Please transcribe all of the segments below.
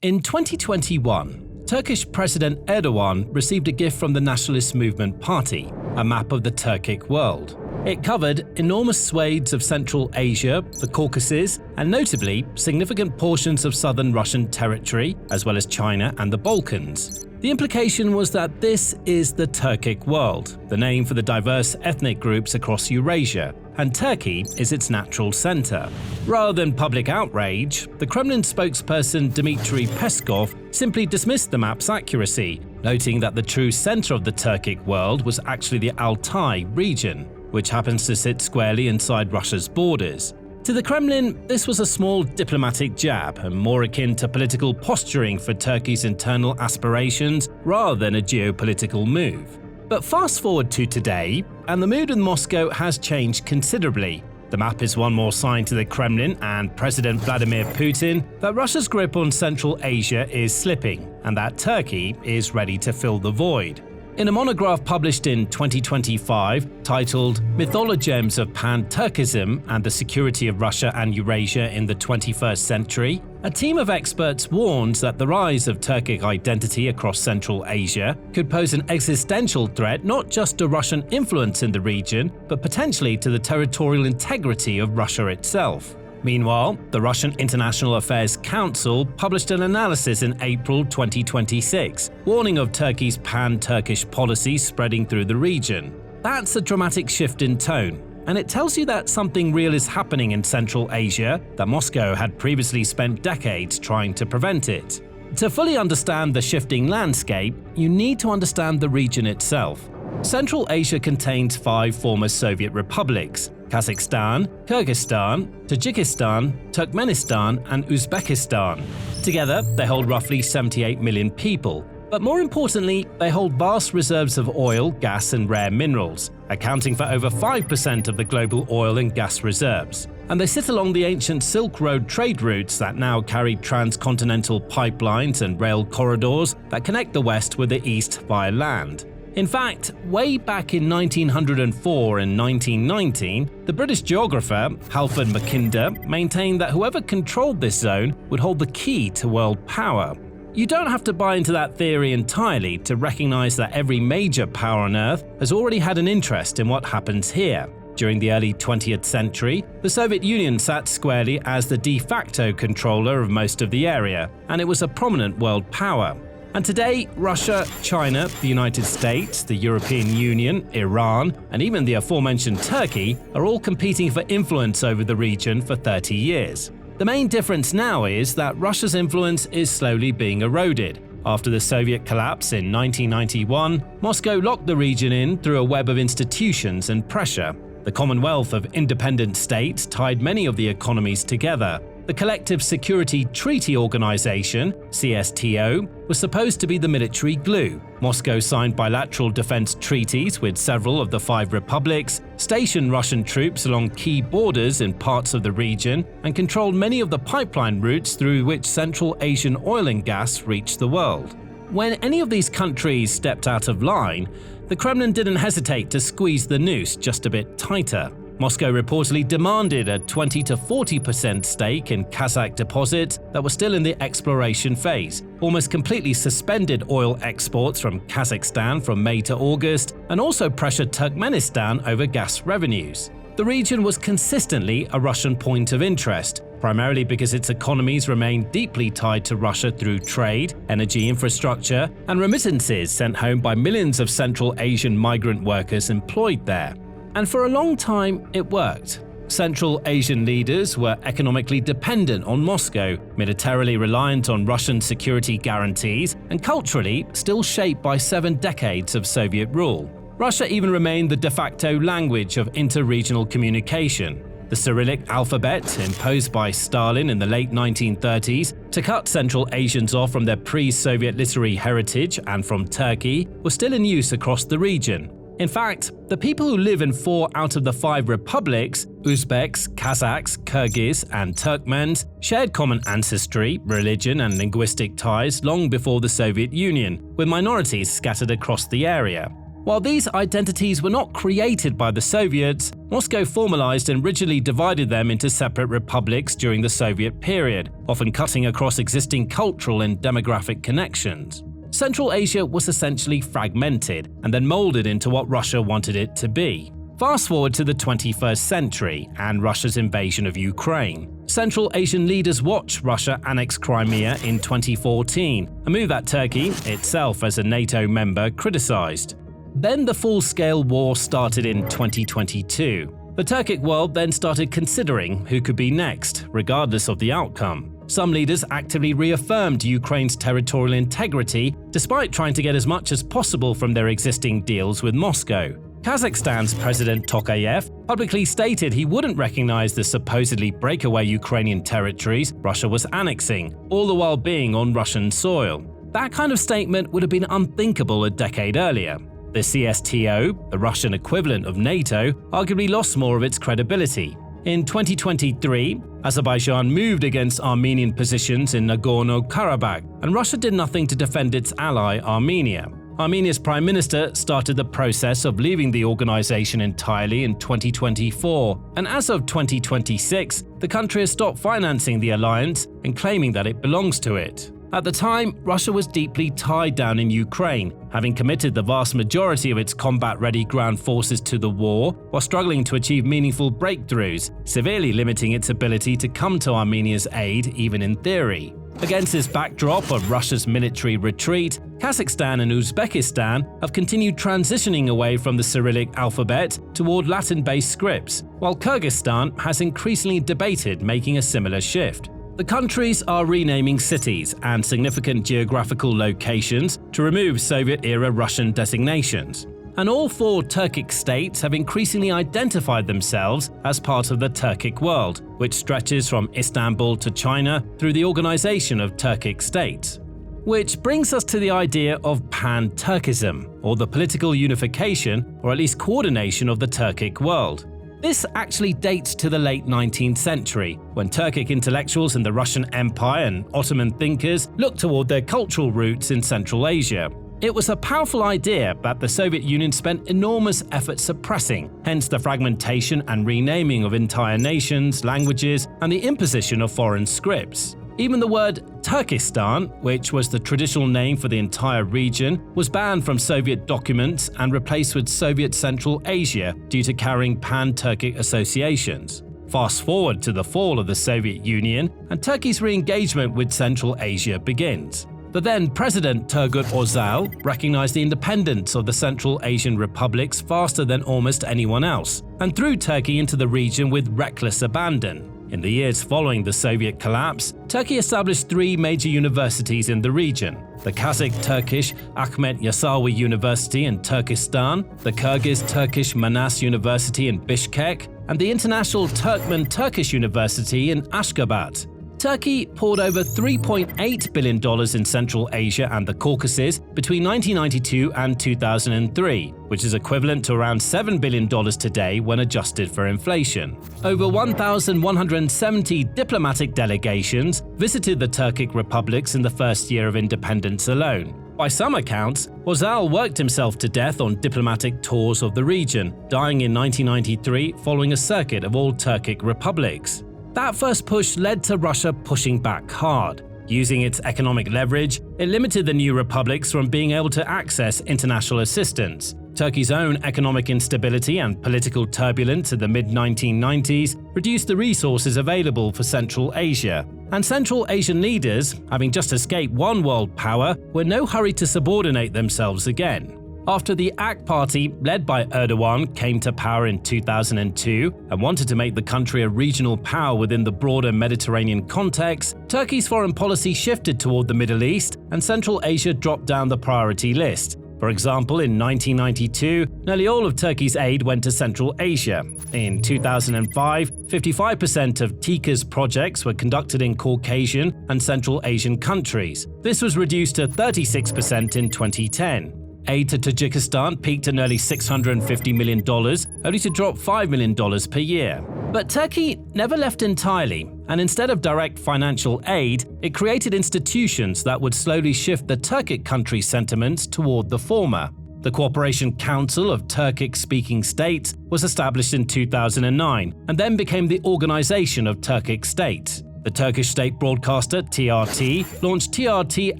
In 2021, Turkish President Erdoğan received a gift from the Nationalist Movement Party, a map of the Turkic world. It covered enormous swathes of Central Asia, the Caucasus, and notably significant portions of southern Russian territory, as well as China and the Balkans. The implication was that this is the Turkic world, the name for the diverse ethnic groups across Eurasia, and Turkey is its natural center. Rather than public outrage, the Kremlin spokesperson Dmitry Peskov simply dismissed the map's accuracy, noting that the true center of the Turkic world was actually the Altai region, which happens to sit squarely inside Russia's borders. To the Kremlin, this was a small diplomatic jab and more akin to political posturing for Turkey's internal aspirations rather than a geopolitical move. But fast forward to today, and the mood in Moscow has changed considerably. The map is one more sign to the Kremlin and President Vladimir Putin that Russia's grip on Central Asia is slipping, and that Turkey is ready to fill the void. In a monograph published in 2025 titled Mythologems of Pan-Turkism and the Security of Russia and Eurasia in the 21st Century, a team of experts warns that the rise of Turkic identity across Central Asia could pose an existential threat not just to Russian influence in the region, but potentially to the territorial integrity of Russia itself. Meanwhile, the Russian International Affairs Council published an analysis in April 2026, warning of Turkey's pan-Turkish policy spreading through the region. That's a dramatic shift in tone, and it tells you that something real is happening in Central Asia that Moscow had previously spent decades trying to prevent it. To fully understand the shifting landscape, you need to understand the region itself. Central Asia contains 5 former Soviet republics: Kazakhstan, Kyrgyzstan, Tajikistan, Turkmenistan, and Uzbekistan. Together, they hold roughly 78 million people. But more importantly, they hold vast reserves of oil, gas, and rare minerals, accounting for over 5% of the global oil and gas reserves. And they sit along the ancient Silk Road trade routes that now carry transcontinental pipelines and rail corridors that connect the West with the East via land. In fact, way back in 1904 and 1919, the British geographer Halford Mackinder maintained that whoever controlled this zone would hold the key to world power. You don't have to buy into that theory entirely to recognize that every major power on Earth has already had an interest in what happens here. During the early 20th century, the Soviet Union sat squarely as the de facto controller of most of the area, and it was a prominent world power. And today, Russia, China, the United States, the European Union, Iran, and even the aforementioned Turkey are all competing for influence over the region for 30 years. The main difference now is that Russia's influence is slowly being eroded. After the Soviet collapse in 1991, Moscow locked the region in through a web of institutions and pressure. The Commonwealth of Independent States tied many of the economies together. The Collective Security Treaty Organization, CSTO, was supposed to be the military glue. Moscow signed bilateral defense treaties with several of the 5 republics, stationed Russian troops along key borders in parts of the region, and controlled many of the pipeline routes through which Central Asian oil and gas reached the world. When any of these countries stepped out of line, the Kremlin didn't hesitate to squeeze the noose just a bit tighter. Moscow reportedly demanded a 20 to 40% stake in Kazakh deposits that were still in the exploration phase, almost completely suspended oil exports from Kazakhstan from May to August, and also pressured Turkmenistan over gas revenues. The region was consistently a Russian point of interest, primarily because its economies remained deeply tied to Russia through trade, energy infrastructure, and remittances sent home by millions of Central Asian migrant workers employed there. And for a long time, it worked. Central Asian leaders were economically dependent on Moscow, militarily reliant on Russian security guarantees, and culturally still shaped by 7 decades of Soviet rule. Russia even remained the de facto language of inter-regional communication. The Cyrillic alphabet, imposed by Stalin in the late 1930s to cut Central Asians off from their pre-Soviet literary heritage and from Turkey, was still in use across the region. In fact, the people who live in 4 out of the 5 republics, Uzbeks, Kazakhs, Kyrgyz, and Turkmens, shared common ancestry, religion, and linguistic ties long before the Soviet Union, with minorities scattered across the area. While these identities were not created by the Soviets, Moscow formalized and rigidly divided them into separate republics during the Soviet period, often cutting across existing cultural and demographic connections. Central Asia was essentially fragmented and then molded into what Russia wanted it to be. Fast forward to the 21st century and Russia's invasion of Ukraine. Central Asian leaders watched Russia annex Crimea in 2014, a move that Turkey, itself as a NATO member, criticized. Then the full-scale war started in 2022. The Turkic world then started considering who could be next, regardless of the outcome. Some leaders actively reaffirmed Ukraine's territorial integrity, despite trying to get as much as possible from their existing deals with Moscow. Kazakhstan's President Tokayev publicly stated he wouldn't recognize the supposedly breakaway Ukrainian territories Russia was annexing, all the while being on Russian soil. That kind of statement would have been unthinkable a decade earlier. The CSTO, the Russian equivalent of NATO, arguably lost more of its credibility. In 2023, Azerbaijan moved against Armenian positions in Nagorno-Karabakh, and Russia did nothing to defend its ally Armenia. Armenia's prime minister started the process of leaving the organization entirely in 2024, and as of 2026, the country has stopped financing the alliance and claiming that it belongs to it. At the time, Russia was deeply tied down in Ukraine, having committed the vast majority of its combat-ready ground forces to the war while struggling to achieve meaningful breakthroughs, severely limiting its ability to come to Armenia's aid even in theory. Against this backdrop of Russia's military retreat, Kazakhstan and Uzbekistan have continued transitioning away from the Cyrillic alphabet toward Latin-based scripts, while Kyrgyzstan has increasingly debated making a similar shift. The countries are renaming cities and significant geographical locations to remove Soviet-era Russian designations. And all four Turkic states have increasingly identified themselves as part of the Turkic world, which stretches from Istanbul to China through the Organization of Turkic States. Which brings us to the idea of Pan-Turkism, or the political unification, or at least coordination of the Turkic world. This actually dates to the late 19th century, when Turkic intellectuals in the Russian Empire and Ottoman thinkers looked toward their cultural roots in Central Asia. It was a powerful idea that the Soviet Union spent enormous effort suppressing, hence the fragmentation and renaming of entire nations, languages, and the imposition of foreign scripts. Even the word Turkestan, which was the traditional name for the entire region, was banned from Soviet documents and replaced with Soviet Central Asia due to carrying Pan-Turkic associations. Fast forward to the fall of the Soviet Union, and Turkey's re-engagement with Central Asia begins. The then President Turgut Özal recognized the independence of the Central Asian republics faster than almost anyone else, and threw Turkey into the region with reckless abandon. In the years following the Soviet collapse, Turkey established three major universities in the region: the Kazakh-Turkish Ahmet Yasavi University in Turkestan, the Kyrgyz-Turkish Manas University in Bishkek, and the International Turkmen-Turkish University in Ashgabat. Turkey poured over $3.8 billion in Central Asia and the Caucasus between 1992 and 2003, which is equivalent to around $7 billion today when adjusted for inflation. Over 1,170 diplomatic delegations visited the Turkic republics in the first year of independence alone. By some accounts, Özal worked himself to death on diplomatic tours of the region, dying in 1993 following a circuit of all Turkic republics. That first push led to Russia pushing back hard. Using its economic leverage, it limited the new republics from being able to access international assistance. Turkey's own economic instability and political turbulence in the mid-1990s reduced the resources available for Central Asia. And Central Asian leaders, having just escaped one world power, were in no hurry to subordinate themselves again. After the AK party, led by Erdoğan, came to power in 2002 and wanted to make the country a regional power within the broader Mediterranean context, Turkey's foreign policy shifted toward the Middle East and Central Asia dropped down the priority list. For example, in 1992, nearly all of Turkey's aid went to Central Asia. In 2005, 55% of TICA's projects were conducted in Caucasian and Central Asian countries. This was reduced to 36% in 2010. Aid to Tajikistan peaked at nearly $650 million, only to drop $5 million per year. But Turkey never left entirely, and instead of direct financial aid, it created institutions that would slowly shift the Turkic country's sentiments toward the former. The Cooperation Council of Turkic-speaking states was established in 2009 and then became the Organization of Turkic States. The Turkish state broadcaster TRT launched TRT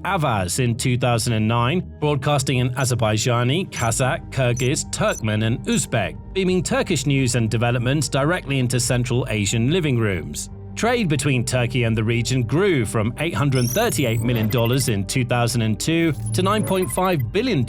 Avaz in 2009, broadcasting in Azerbaijani, Kazakh, Kyrgyz, Turkmen and Uzbek, beaming Turkish news and developments directly into Central Asian living rooms. Trade between Turkey and the region grew from $838 million in 2002 to $9.5 billion in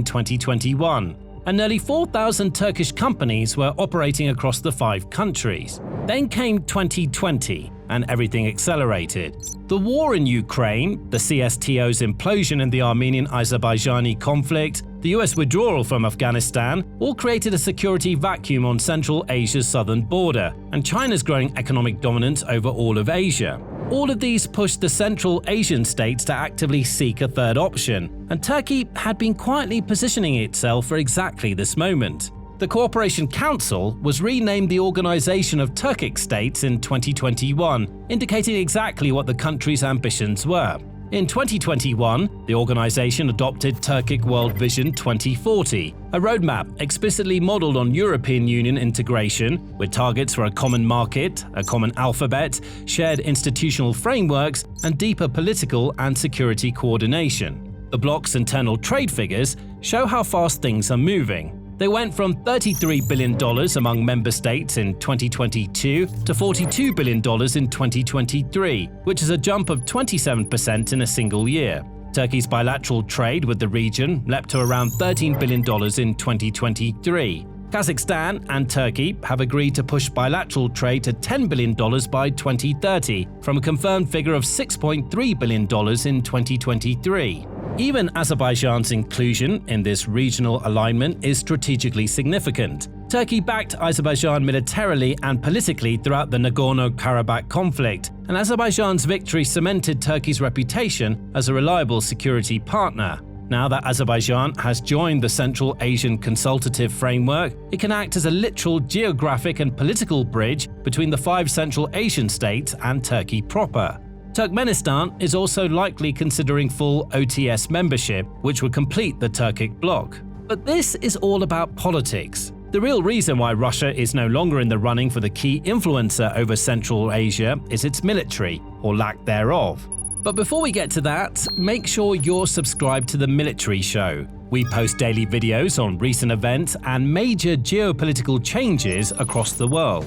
2021, and nearly 4,000 Turkish companies were operating across the 5 countries. Then came 2020, and everything accelerated. The war in Ukraine, the CSTO's implosion in the Armenian-Azerbaijani conflict, the US withdrawal from Afghanistan all created a security vacuum on Central Asia's southern border, and China's growing economic dominance over all of Asia. All of these pushed the Central Asian states to actively seek a third option, and Turkey had been quietly positioning itself for exactly this moment. The Cooperation Council was renamed the Organization of Turkic States in 2021, indicating exactly what the country's ambitions were. In 2021, the organization adopted Turkic World Vision 2040, a roadmap explicitly modeled on European Union integration, with targets for a common market, a common alphabet, shared institutional frameworks, and deeper political and security coordination. The bloc's internal trade figures show how fast things are moving. They went from $33 billion among member states in 2022 to $42 billion in 2023, which is a jump of 27% in a single year. Turkey's bilateral trade with the region leapt to around $13 billion in 2023. Kazakhstan and Turkey have agreed to push bilateral trade to $10 billion by 2030, from a confirmed figure of $6.3 billion in 2023. Even Azerbaijan's inclusion in this regional alignment is strategically significant. Turkey backed Azerbaijan militarily and politically throughout the Nagorno-Karabakh conflict, and Azerbaijan's victory cemented Turkey's reputation as a reliable security partner. Now that Azerbaijan has joined the Central Asian Consultative Framework, it can act as a literal geographic and political bridge between the 5 Central Asian states and Turkey proper. Turkmenistan is also likely considering full OTS membership, which would complete the Turkic bloc. But this is all about politics. The real reason why Russia is no longer in the running for the key influencer over Central Asia is its military, or lack thereof. But before we get to that, make sure you're subscribed to The Military Show. We post daily videos on recent events and major geopolitical changes across the world.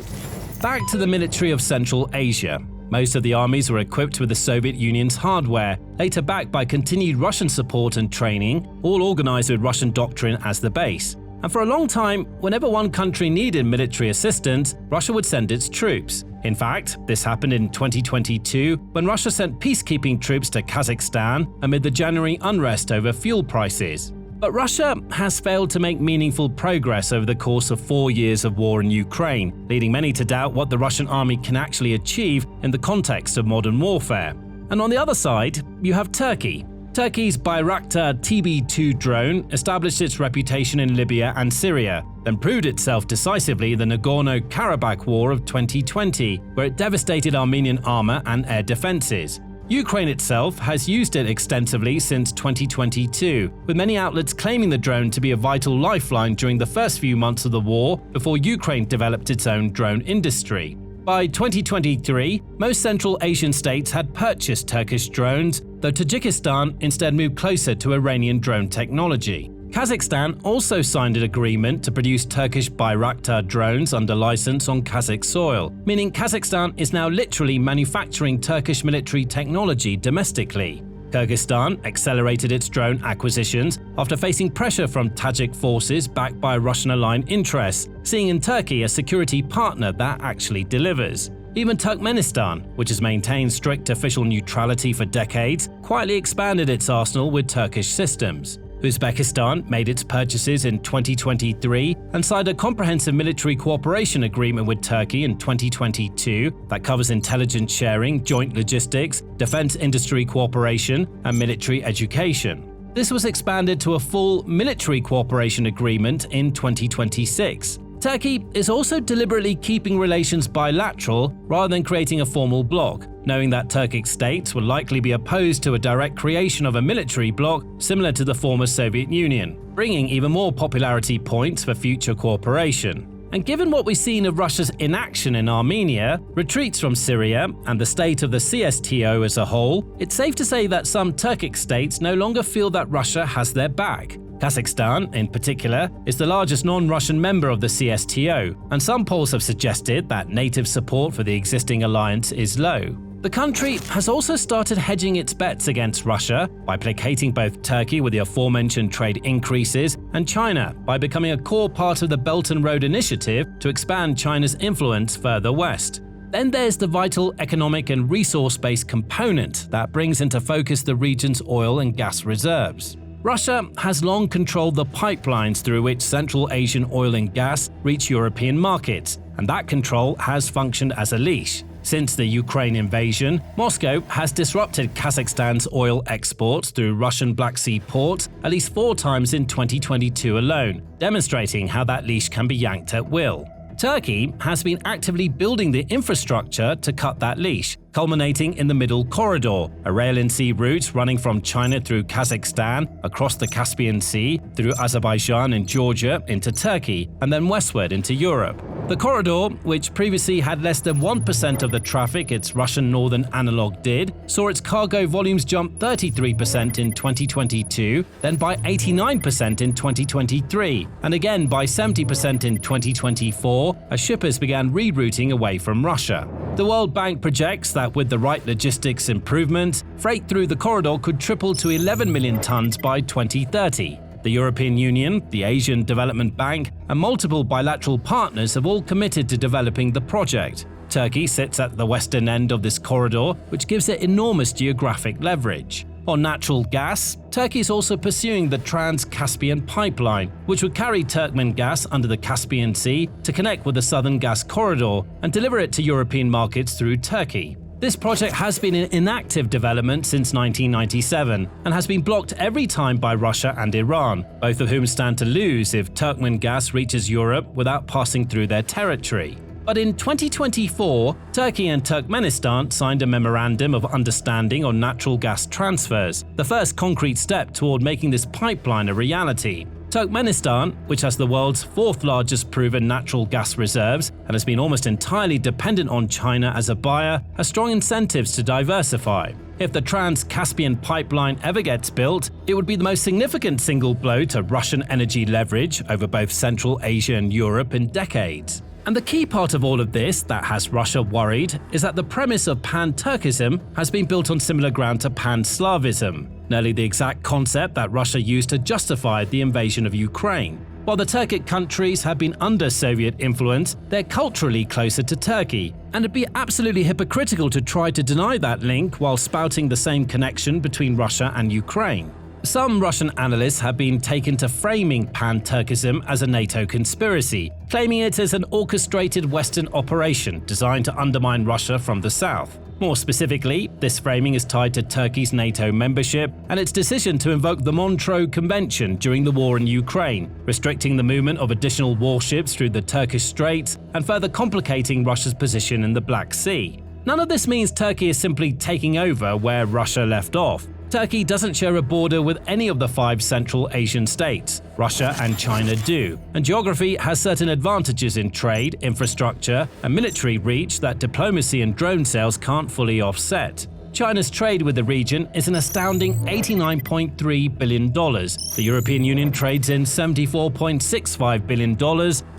Back to the military of Central Asia. Most of the armies were equipped with the Soviet Union's hardware, later backed by continued Russian support and training, all organized with Russian doctrine as the base. And for a long time, whenever one country needed military assistance, Russia would send its troops. In fact, this happened in 2022 when Russia sent peacekeeping troops to Kazakhstan amid the January unrest over fuel prices. But Russia has failed to make meaningful progress over the course of 4 years of war in Ukraine, leading many to doubt what the Russian army can actually achieve in the context of modern warfare. And on the other side, you have Turkey. Turkey's Bayraktar TB2 drone established its reputation in Libya and Syria, then proved itself decisively in the Nagorno-Karabakh War of 2020, where it devastated Armenian armor and air defenses. Ukraine itself has used it extensively since 2022, with many outlets claiming the drone to be a vital lifeline during the first few months of the war before Ukraine developed its own drone industry. By 2023, most Central Asian states had purchased Turkish drones, though Tajikistan instead moved closer to Iranian drone technology. Kazakhstan also signed an agreement to produce Turkish Bayraktar drones under license on Kazakh soil, meaning Kazakhstan is now literally manufacturing Turkish military technology domestically. Kyrgyzstan accelerated its drone acquisitions after facing pressure from Tajik forces backed by Russian-aligned interests, seeing in Turkey a security partner that actually delivers. Even Turkmenistan, which has maintained strict official neutrality for decades, quietly expanded its arsenal with Turkish systems. Uzbekistan made its purchases in 2023 and signed a comprehensive military cooperation agreement with Turkey in 2022 that covers intelligence sharing, joint logistics, defense industry cooperation, and military education. This was expanded to a full military cooperation agreement in 2026. Turkey is also deliberately keeping relations bilateral rather than creating a formal bloc, knowing that Turkic states will likely be opposed to a direct creation of a military bloc similar to the former Soviet Union, bringing even more popularity points for future cooperation. And given what we've seen of Russia's inaction in Armenia, retreats from Syria, and the state of the CSTO as a whole, it's safe to say that some Turkic states no longer feel that Russia has their back. Kazakhstan, in particular, is the largest non-Russian member of the CSTO, and some polls have suggested that native support for the existing alliance is low. The country has also started hedging its bets against Russia by placating both Turkey with the aforementioned trade increases and China by becoming a core part of the Belt and Road Initiative to expand China's influence further west. Then there's the vital economic and resource-based component that brings into focus the region's oil and gas reserves. Russia has long controlled the pipelines through which Central Asian oil and gas reach European markets, and that control has functioned as a leash. Since the Ukraine invasion, Moscow has disrupted Kazakhstan's oil exports through Russian Black Sea ports at least 4 times in 2022 alone, demonstrating how that leash can be yanked at will. Turkey has been actively building the infrastructure to cut that leash, culminating in the Middle Corridor, a rail and sea route running from China through Kazakhstan, across the Caspian Sea, through Azerbaijan and Georgia into Turkey, and then westward into Europe. The corridor, which previously had less than 1% of the traffic its Russian northern analog did, saw its cargo volumes jump 33% in 2022, then by 89% in 2023, and again by 70% in 2024 as shippers began rerouting away from Russia. The World Bank projects that with the right logistics improvements, freight through the corridor could triple to 11 million tons by 2030. The European Union, the Asian Development Bank, and multiple bilateral partners have all committed to developing the project. Turkey sits at the western end of this corridor, which gives it enormous geographic leverage. On natural gas, Turkey is also pursuing the Trans-Caspian pipeline, which would carry Turkmen gas under the Caspian Sea to connect with the Southern Gas Corridor and deliver it to European markets through Turkey. This project has been in inactive development since 1997 and has been blocked every time by Russia and Iran, both of whom stand to lose if Turkmen gas reaches Europe without passing through their territory. But in 2024, Turkey and Turkmenistan signed a memorandum of understanding on natural gas transfers, the first concrete step toward making this pipeline a reality. Turkmenistan, which has the world's 4th largest proven natural gas reserves and has been almost entirely dependent on China as a buyer, has strong incentives to diversify. If the Trans-Caspian pipeline ever gets built, it would be the most significant single blow to Russian energy leverage over both Central Asia and Europe in decades. And the key part of all of this that has Russia worried is that the premise of Pan-Turkism has been built on similar ground to Pan-Slavism, nearly the exact concept that Russia used to justify the invasion of Ukraine. While the Turkic countries have been under Soviet influence, they're culturally closer to Turkey, and it'd be absolutely hypocritical to try to deny that link while spouting the same connection between Russia and Ukraine. Some Russian analysts have been taken to framing Pan-Turkism as a NATO conspiracy, claiming it as an orchestrated Western operation designed to undermine Russia from the south. More specifically, this framing is tied to Turkey's NATO membership and its decision to invoke the Montreux Convention during the war in Ukraine, restricting the movement of additional warships through the Turkish Straits and further complicating Russia's position in the Black Sea. None of this means Turkey is simply taking over where Russia left off. Turkey doesn't share a border with any of the 5 Central Asian states. Russia and China do, and geography has certain advantages in trade, infrastructure, and military reach that diplomacy and drone sales can't fully offset. China's trade with the region is an astounding $89.3 billion. The European Union trades in $74.65 billion,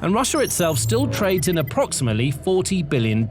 and Russia itself still trades in approximately $40 billion.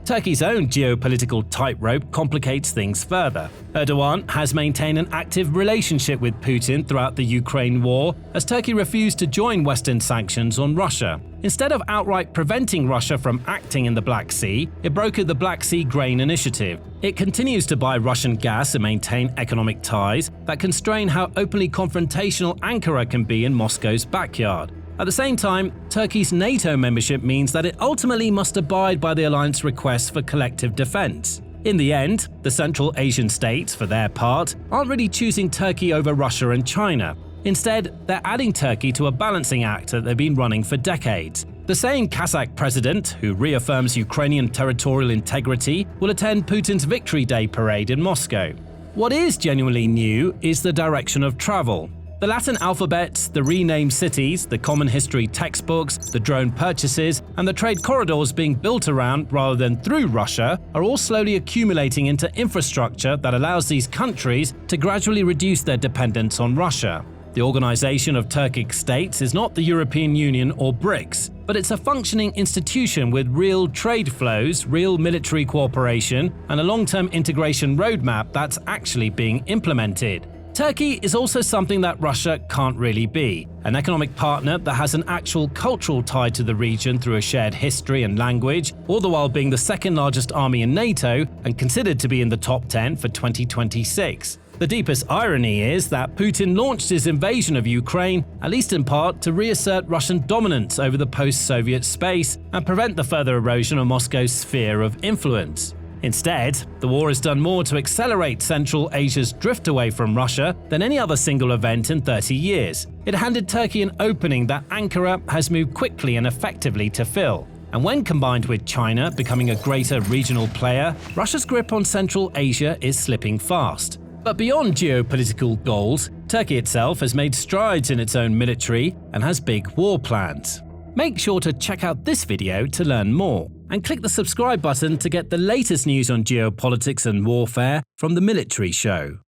Turkey's own geopolitical tightrope complicates things further. Erdoğan has maintained an active relationship with Putin throughout the Ukraine war, as Turkey refused to join Western sanctions on Russia. Instead of outright preventing Russia from acting in the Black Sea, it brokered the Black Sea Grain Initiative. It continues to buy Russian gas and maintain economic ties that constrain how openly confrontational Ankara can be in Moscow's backyard. At the same time, Turkey's NATO membership means that it ultimately must abide by the alliance requests for collective defense. In the end, the Central Asian states, for their part, aren't really choosing Turkey over Russia and China. Instead, they're adding Turkey to a balancing act that they've been running for decades. The same Kazakh president, who reaffirms Ukrainian territorial integrity, will attend Putin's Victory Day parade in Moscow. What is genuinely new is the direction of travel. The Latin alphabet, the renamed cities, the common history textbooks, the drone purchases, and the trade corridors being built around rather than through Russia are all slowly accumulating into infrastructure that allows these countries to gradually reduce their dependence on Russia. The Organization of Turkic States is not the European Union or BRICS, but it's a functioning institution with real trade flows, real military cooperation, and a long-term integration roadmap that's actually being implemented. Turkey is also something that Russia can't really be, an economic partner that has an actual cultural tie to the region through a shared history and language, all the while being the second largest army in NATO and considered to be in the top 10 for 2026. The deepest irony is that Putin launched his invasion of Ukraine, at least in part, to reassert Russian dominance over the post-Soviet space and prevent the further erosion of Moscow's sphere of influence. Instead, the war has done more to accelerate Central Asia's drift away from Russia than any other single event in 30 years. It handed Turkey an opening that Ankara has moved quickly and effectively to fill. And when combined with China becoming a greater regional player, Russia's grip on Central Asia is slipping fast. But beyond geopolitical goals, Turkey itself has made strides in its own military and has big war plans. Make sure to check out this video to learn more, and click the subscribe button to get the latest news on geopolitics and warfare from The Military Show.